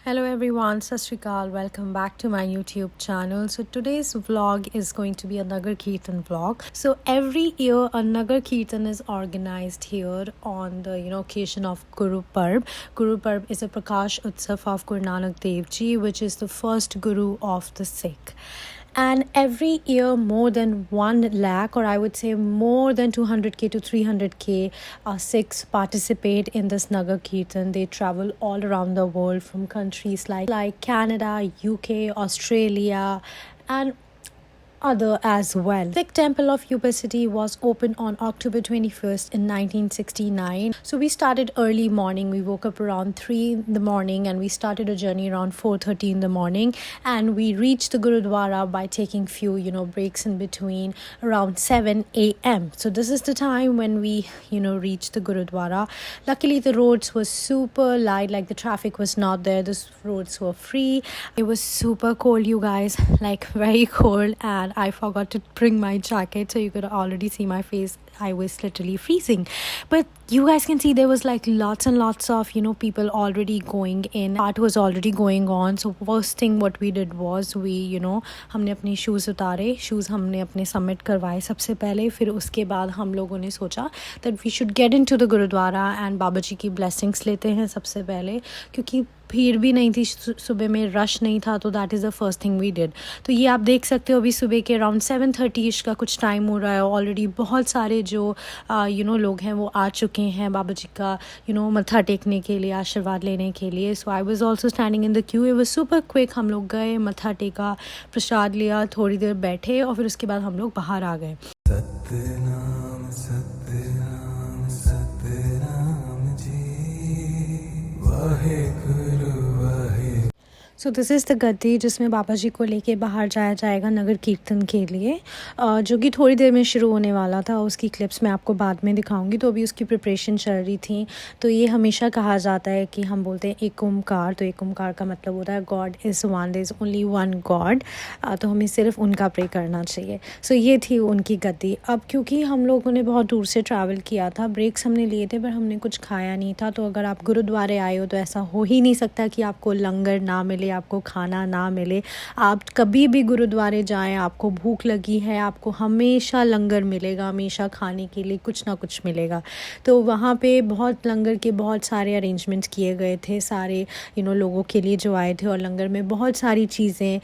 Hello everyone, Sat Shri Akal. Welcome back to my YouTube channel. So today's vlog is going to be a Nagar Kirtan vlog. So every year a Nagar Kirtan is organized here on the occasion of Guru Parb. Guru Parb is a Prakash Utsav of Guru Nanak Dev Ji, which is the first Guru of the Sikh. And every year more than 1 lakh, or I would say more than 200k to 300k Sikhs participate in this Nagar Kirtan. They travel all around the world from countries like Canada, UK, Australia, and other as well. Sikh Temple of Yuba City was opened on October 21st in 1969. So we started early morning. We woke up around 3 in the morning and we started a journey around 4:30 in the morning, and we reached the Gurudwara by taking few breaks in between around 7 a.m. So this is the time when we reached the Gurudwara. Luckily the roads were super light, like the traffic was not there. The roads were free. It was super cold, you guys, like very cold, and I forgot to bring my jacket, so you could already see my face. I was literally freezing, but you guys can see there was like lots and lots of people already going in. Art was already going on. So first thing what we did was we हमने अपनी shoes उतारे. Shoes हमने अपने submit करवाए सबसे पहले. फिर उसके बाद हम लोगों ने सोचा that we should get into the gurdwara and बाबा जी की blessings लेते हैं सबसे पहले, क्योंकि भीड़ भी नहीं थी सुबह में, रश नहीं था. तो that is the first thing we did. तो ये आप देख सकते हो अभी सुबह के अराउंड 7:30 का कुछ टाइम हो रहा है. ऑलरेडी बहुत सारे जो लोग हैं वो आ चुके हैं बाबा जी का मत्था टेकने के लिए, आशीर्वाद लेने के लिए. So I was also standing in the queue. It was super quick. हम लोग गए, मत्था टेका, प्रसाद लिया, थोड़ी देर बैठे और फिर उसके बाद हम लोग बाहर आ गए. सतनाम सतनाम सतनाम जी वाहेगुरु वाहे. सो दिस इज़ द गद्दी जिसमें बाबा जी को लेके बाहर जाया जाएगा नगर कीर्तन के लिए, जो कि थोड़ी देर में शुरू होने वाला था. उसकी क्लिप्स मैं आपको बाद में दिखाऊंगी. तो अभी उसकी प्रिपरेशन चल रही थी. तो ये हमेशा कहा जाता है कि हम बोलते हैं एक ओमकार. तो एक ओमकार का मतलब होता है God is one, there is only one God. तो हमें सिर्फ उनका प्रे करना चाहिए. सो ये थी उनकी गद्दी. अब क्योंकि हम लोगों ने बहुत दूर से ट्रैवल किया था, ब्रेक्स हमने लिए थे पर हमने कुछ खाया नहीं था. तो अगर आप गुरुद्वारे आए हो तो ऐसा हो ही नहीं सकता कि आपको लंगर ना मिले, आपको खाना ना मिले. आप कभी भी गुरुद्वारे जाएं, आपको भूख लगी है, आपको हमेशा लंगर मिलेगा, हमेशा खाने के लिए कुछ ना कुछ मिलेगा. तो वहाँ पे बहुत लंगर के बहुत सारे अरेंजमेंट्स किए गए थे सारे लोगों के लिए जो आए थे. और लंगर में बहुत सारी चीज़ें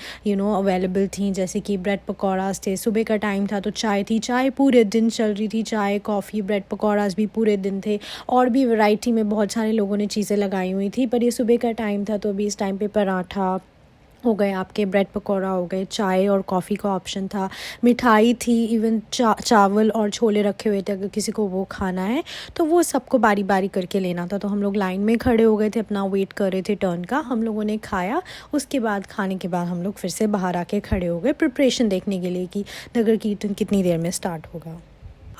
अवेलेबल थी, जैसे कि ब्रेड पकौड़ाज थे. सुबह का टाइम था तो चाय थी. चाय पूरे दिन चल रही थी. चाय, कॉफ़ी, ब्रेड पकौड़ाज भी पूरे दिन थे. और भी वैरायटी में बहुत सारे लोगों ने चीज़ें लगाई हुई थी. पर ये सुबह का टाइम था तो अभी इस टाइम पे पराठा हो गए, आपके ब्रेड पकौड़ा हो गए, चाय और कॉफ़ी का ऑप्शन था, मिठाई थी, इवन चावल और छोले रखे हुए थे अगर किसी को वो खाना है. तो वो सबको बारी बारी करके लेना था. तो हम लोग लाइन में खड़े हो गए थे, अपना वेट कर रहे थे टर्न का. हम लोगों ने खाया. उसके बाद खाने के बाद हम लोग फिर से बाहर आके खड़े हो गए प्रिपरेशन देखने के लिए कि नगर कीर्तन कितनी देर में स्टार्ट होगा.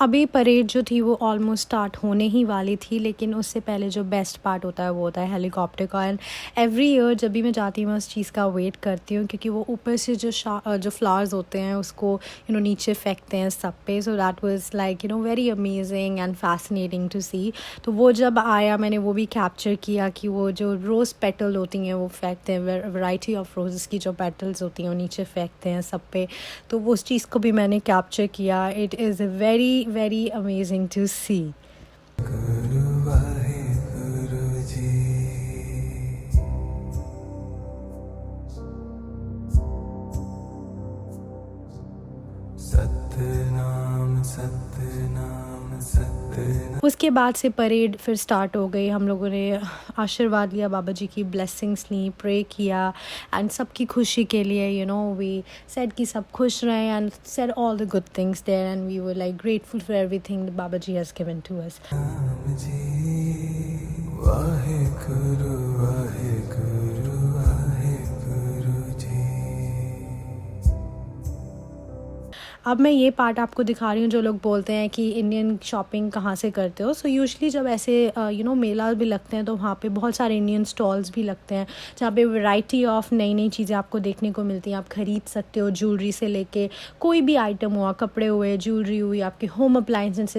अभी परेड जो थी वो ऑलमोस्ट स्टार्ट होने ही वाली थी, लेकिन उससे पहले जो बेस्ट पार्ट होता है वो होता है हेलीकॉप्टर का. एंड एवरी ईयर जब भी मैं जाती हूँ मैं उस चीज़ का वेट करती हूँ, क्योंकि वो ऊपर से जो फ्लावर्स होते हैं उसको नीचे फेंकते हैं सब पे. So that was like very amazing and fascinating to see. तो वो जब आया मैंने वो भी कैप्चर किया कि वो जो रोज़ पेटल होती हैं वो फेंकते हैं, वैरायटी ऑफ रोज़ की जो पेटल्स होती हैं वो नीचे फेंकते हैं सब पे. तो वो उस चीज़ को भी मैंने कैप्चर किया. It is very amazing to see. गुरु वाहेगुरु जी. सतनाम सतनाम सतनाम. उसके बाद से परेड फिर स्टार्ट हो गई. हम लोगों ने आशीर्वाद लिया, बाबा जी की ब्लेसिंग्स ली, प्रे किया एंड सबकी खुशी के लिए वी सेड कि सब खुश रहें and said all the good things there. And we were like grateful for everything Baba ji has given to us. नाम जी वाहेगुरु वाहेगुरु वाहेगुरु जी. अब मैं ये पार्ट आपको दिखा रही हूँ. जो लोग बोलते हैं कि इंडियन शॉपिंग कहाँ से करते हो. सो यूजुअली जब ऐसे मेला भी लगते हैं तो वहाँ पे बहुत सारे इंडियन स्टॉल्स भी लगते हैं जहाँ पे वैरायटी ऑफ नई नई चीज़ें आपको देखने को मिलती हैं. आप ख़रीद सकते हो, ज्वेलरी से लेके कोई भी आइटम हुआ, कपड़े हुए, ज्वेलरी हुई, आपके होम अप्लाइंसेस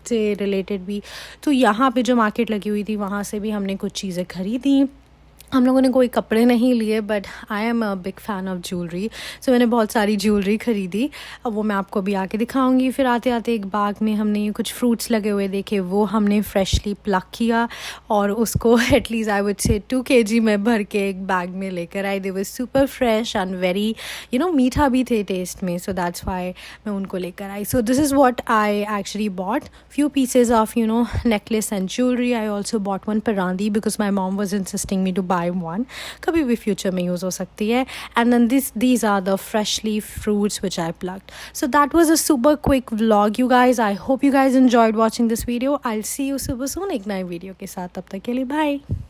से रिलेटेड भी. तो यहाँ पे जो मार्केट लगी हुई थी वहाँ से भी हमने कुछ चीज़ें ख़रीदी. हम लोगों ने कोई कपड़े नहीं लिए, but I am a big fan of jewellery, so मैंने बहुत सारी ज्वेलरी ख़रीदी। अब वो मैं आपको भी आके दिखाऊंगी। फिर आते आते एक बाग में हमने ये कुछ फ्रूट्स लगे हुए देखे, वो हमने फ्रेशली प्लक किया और उसको at least I would say 2 kg में भर के एक बैग में लेकर आई। They were super fresh and very मीठा भी थे टेस्ट में, सो दैट्स वाई मैं उनको लेकर आई। So this is what I actually bought few pieces of necklace and jewellery. I also bought one parandi because my mom was insisting me to buy one, कभी भी फ्यूचर में use हो सकती है। And then these are the freshly fruits which I plucked. So that was a super quick vlog, you guys. I hope you guys enjoyed watching this video. I'll see you super soon एक नए video के साथ। तब तक के लिए bye.